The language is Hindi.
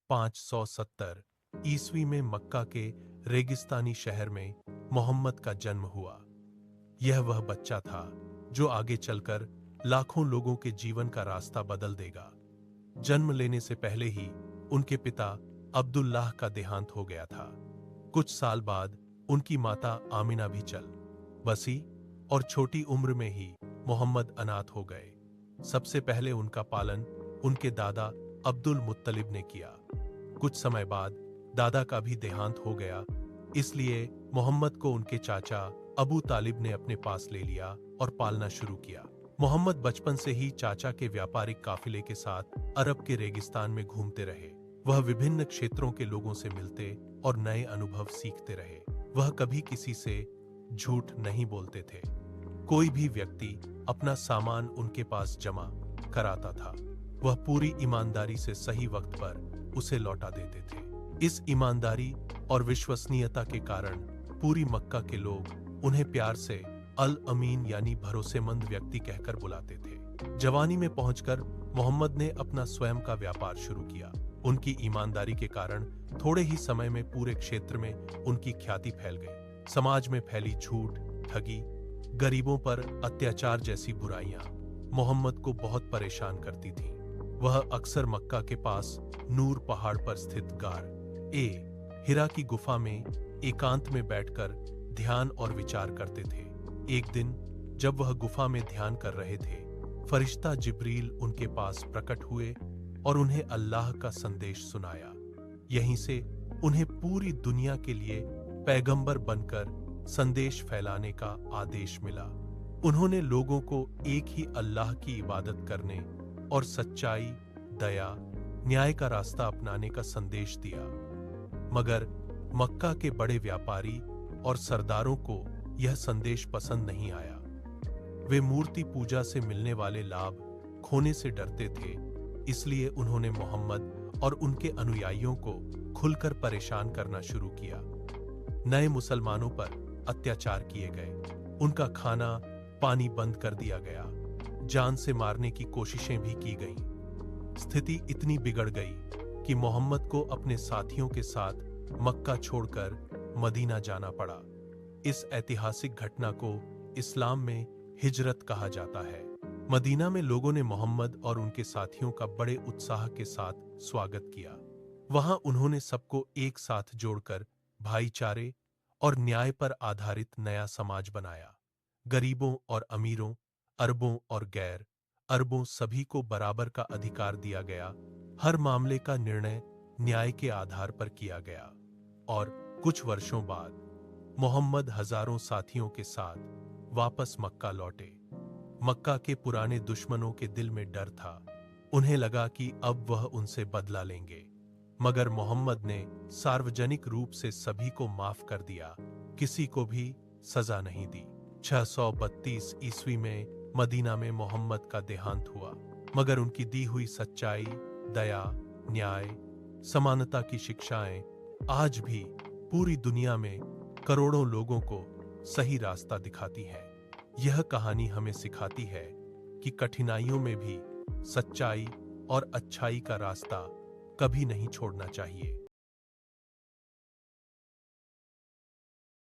570 ईस्वी में मक्का के रेगिस्तानी शहर में मोहम्मद का जन्म हुआ। यह वह बच्चा था जो आगे चलकर लाखों लोगों के जीवन का रास्ता बदल देगा। जन्म लेने से पहले ही उनके पिता अब्दुल्लाह का देहांत हो गया था। कुछ साल बाद उनकी माता आमिना भी चल बसी और छोटी उम्र में ही मोहम्मद अनाथ हो गए। सबसे पहले उनका पालन उनके दादा अब्दुल मुत्तलिब ने किया। कुछ समय बाद दादा का भी देहांत हो गया, इसलिए मोहम्मद को उनके चाचा अबू तालिब ने अपने पास ले लिया और पालना शुरू किया। मोहम्मद बचपन से ही चाचा के व्यापारिक काफिले के साथ अरब के रेगिस्तान में घूमते रहे। वह विभिन्न क्षेत्रों के लोगों से मिलते और नए अनुभव सीखते रहे। वह कभी किसी से झूठ नहीं बोलते थे। कोई भी व्यक्ति अपना सामान उनके पास जमा कराता था, वह पूरी ईमानदारी से सही वक्त पर उसे लौटा देते थे। इस ईमानदारी और विश्वसनीयता के कारण पूरी मक्का के लोग उन्हें प्यार से अल अमीन यानी भरोसेमंद व्यक्ति कहकर बुलाते थे। जवानी में पहुंचकर मोहम्मद ने अपना स्वयं का व्यापार शुरू किया। उनकी ईमानदारी के कारण थोड़े ही समय में पूरे क्षेत्र में उनकी ख्याति फैल गई। समाज में फैली झूठ, ठगी, गरीबों पर अत्याचार जैसी बुराइयां मोहम्मद को बहुत परेशान करती थीं। वह अक्सर मक्का के पास नूर पहाड़ पर स्थित गार हिरा की गुफा में एकांत में बैठकर ध्यान और विचार करते थे। एक दिन जब वह गुफा में ध्यान कर रहे थे, फरिश्ता जिब्रील उनके पास प्रकट हुए और उन्हें अल्लाह का संदेश सुनाया। यहीं से उन्हें पूरी दुनिया के लिए पैगंबर बनकर संदेश फैलाने का आदेश मिला। उन्होंने लोगों को एक ही अल्लाह की इबादत करने और सच्चाई, दया, न्याय का रास्ता अपनाने का संदेश दिया। मगर मक्का के बड़े व्यापारी और सरदारों को यह संदेश पसंद नहीं आया। वे मूर्ति पूजा से मिलने वाले लाभ खोने से डरते थे, इसलिए उन्होंने मोहम्मद और उनके अनुयायियों को खुलकर परेशान करना शुरू किया। नए मुसलमानों पर अत्याचार किए गए, उनका खाना पानी बंद कर दिया गया, जान से मारने की कोशिशें भी की गईं। स्थिति इतनी बिगड़ गई कि मोहम्मद को अपने साथियों के साथ मक्का छोड़कर मदीना जाना पड़ा। इस ऐतिहासिक घटना को इस्लाम में हिजरत कहा जाता है। मदीना में लोगों ने मोहम्मद और उनके साथियों का बड़े उत्साह के साथ स्वागत किया। वहां उन्होंने सबको एक साथ जोड़कर भाईचारे और न्याय पर आधारित नया समाज बनाया। गरीबों और अमीरों, अरबों और गैर अरबों सभी को बराबर का अधिकार दिया गया। हर मामले का निर्णय न्याय के आधार पर किया गया और कुछ वर्षों बाद मोहम्मद हजारों साथियों के साथ वापस मक्का लौटे। मक्का के पुराने दुश्मनों के दिल में डर था। उन्हें लगा कि अब वह उनसे बदला लेंगे, मगर मोहम्मद ने सार्वजनिक रूप से सभी को माफ कर दिया, किसी को भी सजा नहीं दी। 632 ईस्वी में मदीना में मोहम्मद का देहांत हुआ, मगर उनकी दी हुई सच्चाई, दया, न्याय, समानता की शिक्षाएं आज भी पूरी दुनिया में करोड़ों लोगों को सही रास्ता दिखाती हैं। यह कहानी हमें सिखाती है कि कठिनाइयों में भी सच्चाई और अच्छाई का रास्ता कभी नहीं छोड़ना चाहिए।